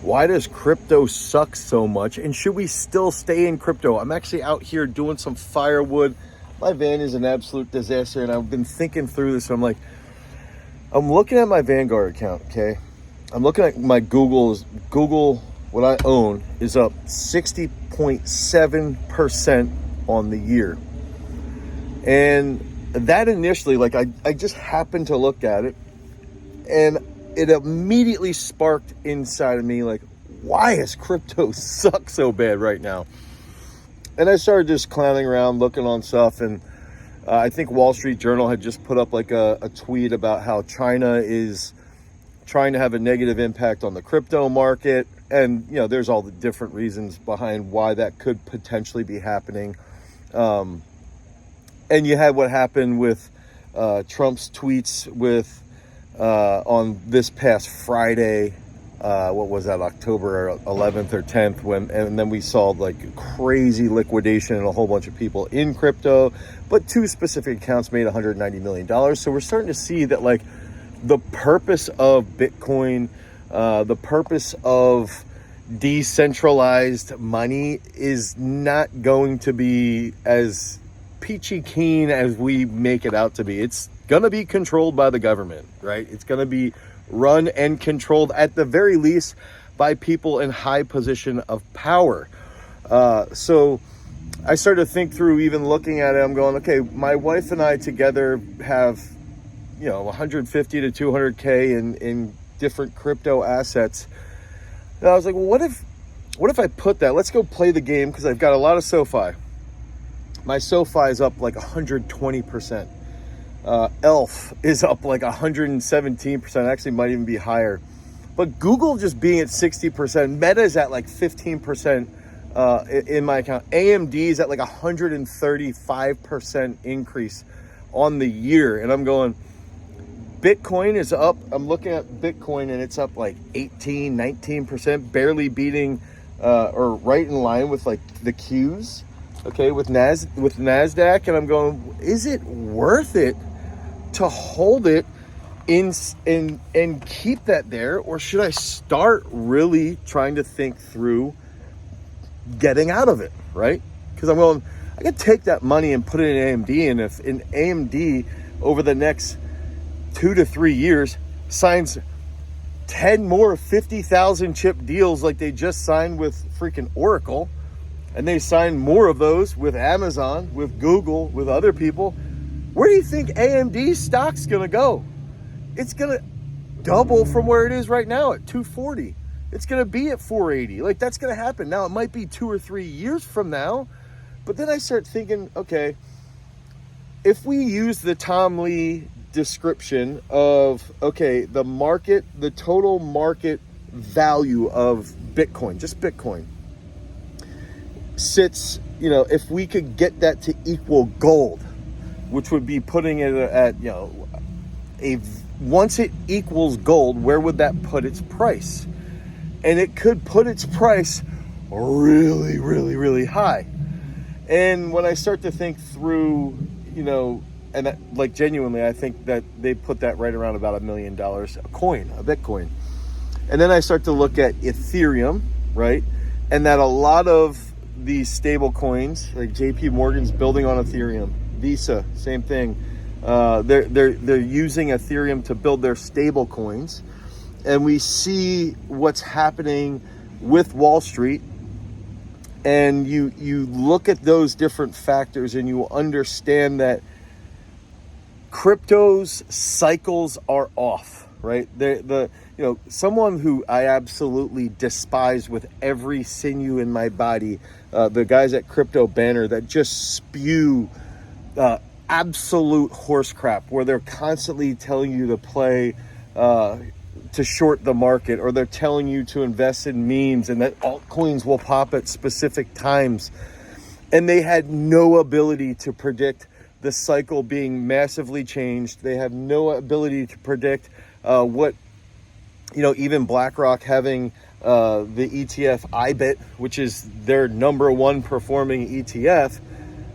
Why does crypto suck so much? And should we still stay in crypto? I'm actually out here doing some firewood. My van is an absolute disaster, and I've been thinking through this. I'm like, I'm looking at my Vanguard account, okay? I'm looking at my Google, what I own is up 60.7% on the year. And that initially, like I just happened to look at it, and it immediately sparked inside of me, like, why is crypto suck so bad right now? And I started just clowning around, looking on stuff, and I think Wall Street Journal had just put up like a tweet about how China is trying to have a negative impact on the crypto market. And, you know, there's all the different reasons behind why that could potentially be happening. And you had what happened with Trump's tweets with on this past Friday, what was that, October 11th or 10th, and then we saw like crazy liquidation and a whole bunch of people in crypto, but two specific accounts made $190 million. So we're starting to see that, like, the purpose of Bitcoin, the purpose of decentralized money is not going to be as peachy keen as we make it out to be. It's going to be controlled by the government, right? It's going to be run and controlled, at the very least, by people in high position of power. So I started to think through, even looking at it, I'm going, okay, my wife and I together have, you know, 150 to 200K in different crypto assets. And I was like, well, what if I put that, let's go play the game, because I've got a lot of SoFi. My SoFi is up like 120%. ELF is up like 117%, actually might even be higher. But Google just being at 60%, Meta is at like 15% in my account. AMD is at like 135% increase on the year. And I'm going, Bitcoin is up. I'm looking at Bitcoin and it's up like 18, 19%, barely beating or right in line with like the Qs, okay, with NASDAQ. And I'm going, is it worth it to hold it in and keep that there, or should I start really trying to think through getting out of it, right? Because I'm going, I could take that money and put it in AMD, and if in AMD over the next 2 to 3 years signs 10 more 50,000 chip deals like they just signed with freaking Oracle, and they sign more of those with Amazon, with Google, with other people, where do you think AMD stock's gonna go? It's gonna double from where it is right now at 240. It's gonna be at 480. Like, that's gonna happen. Now, it might be 2 or 3 years from now, but then I start thinking, okay, if we use the Tom Lee description of, okay, the market, the total market value of Bitcoin, just Bitcoin, sits, you know, if we could get that to equal gold, which would be putting it at, you know, once it equals gold, where would that put its price? And it could put its price really, really, really high. And when I start to think through, you know, and that, like, genuinely, I think that they put that right around about $1 million a coin, a Bitcoin. And then I start to look at Ethereum, right? And that a lot of these stable coins, like JP Morgan's building on Ethereum, Visa, same thing. They're using Ethereum to build their stable coins. And we see what's happening with Wall Street. And you look at those different factors and you understand that crypto's cycles are off, right? Someone who I absolutely despise with every sinew in my body, the guys at Crypto Banner that just spew absolute horse crap, where they're constantly telling you to play, to short the market, or they're telling you to invest in memes and that altcoins will pop at specific times. And they had no ability to predict the cycle being massively changed. They have no ability to predict what, you know, even BlackRock having the ETF IBIT, which is their number one performing ETF,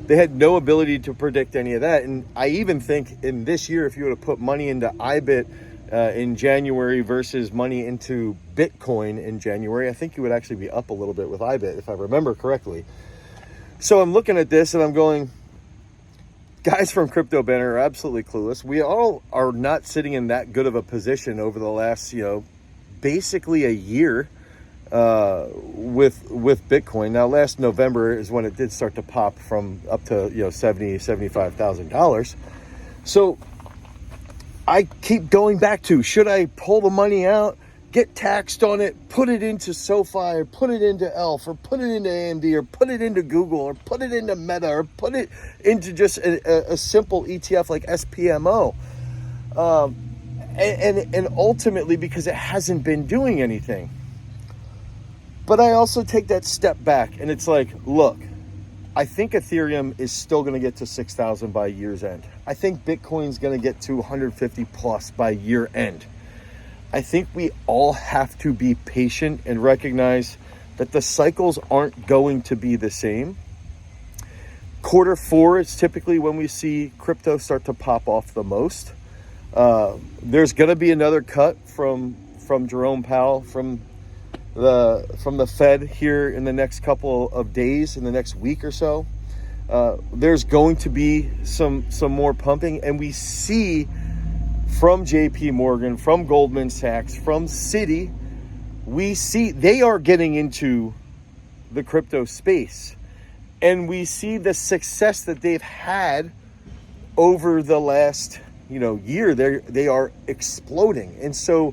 they had no ability to predict any of that. And I even think in this year, if you were to put money into IBIT, in January versus money into Bitcoin in January, I think you would actually be up a little bit with IBIT, if I remember correctly. So I'm looking at this and I'm going, guys from Crypto Banner are absolutely clueless. We all are not sitting in that good of a position over the last, basically a year with Bitcoin. Now, last November is when it did start to pop from up to, $75,000. So I keep going back to, should I pull the money out, get taxed on it, put it into SoFi, or put it into ELF, or put it into AMD, or put it into Google, or put it into Meta, or put it into just a simple ETF like SPMO. And ultimately, because it hasn't been doing anything. But I also take that step back, and it's like, look, I think Ethereum is still going to get to 6,000 by year's end. I think Bitcoin's going to get to 150 plus by year end. I think we all have to be patient and recognize that the cycles aren't going to be the same. Q4 is typically when we see crypto start to pop off the most. There's going to be another cut from Jerome Powell, from the Fed here in the next couple of days, in the next week or so. There's going to be some more pumping, and we see from JP Morgan, from Goldman Sachs, from Citi, we see they are getting into the crypto space, and we see the success that they've had over the last year. They are exploding. And so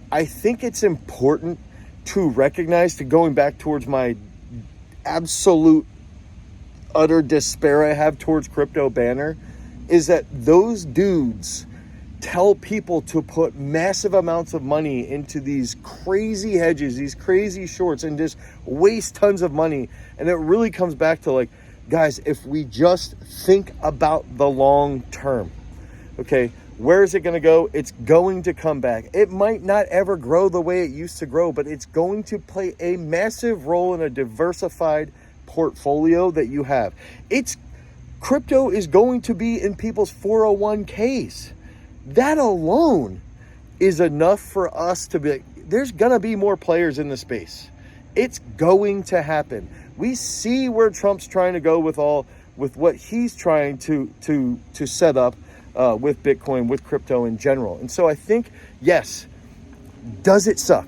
I think it's important to recognize, to going back towards my absolute utter despair I have towards Crypto Banner, is that those dudes tell people to put massive amounts of money into these crazy hedges, these crazy shorts, and just waste tons of money. And it really comes back to, like, guys, if we just think about the long term, okay, where is it going to go? It's going to come back. It might not ever grow the way it used to grow, but it's going to play a massive role in a diversified portfolio that you have. Crypto is going to be in people's 401ks. That alone is enough for us to be, there's going to be more players in the space. It's going to happen. We see where Trump's trying to go with what he's trying to set up with Bitcoin, with crypto in general. And so I think, yes, does it suck?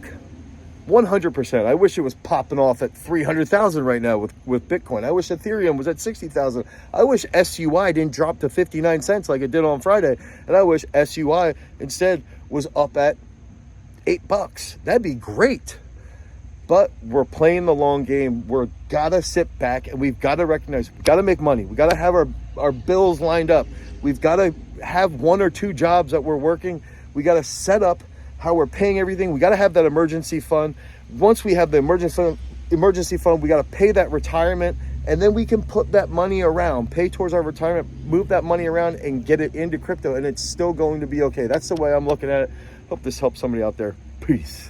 100%. I wish it was popping off at 300,000 right now with Bitcoin. I wish Ethereum was at 60,000. I wish SUI didn't drop to 59 cents like it did on Friday. And I wish SUI instead was up at $8. That'd be great. But we're playing the long game. We're gotta sit back, and we've got to recognize, we got to make money. We got to have our bills lined up. We've got to have 1 or 2 jobs that we're working. We got to set up how we're paying everything. We got to have that emergency fund. Once we have the emergency fund, we got to pay that retirement, and then we can put that money around, pay towards our retirement, move that money around, and get it into crypto, and it's still going to be okay. That's the way I'm looking at it. Hope this helps somebody out there. Peace.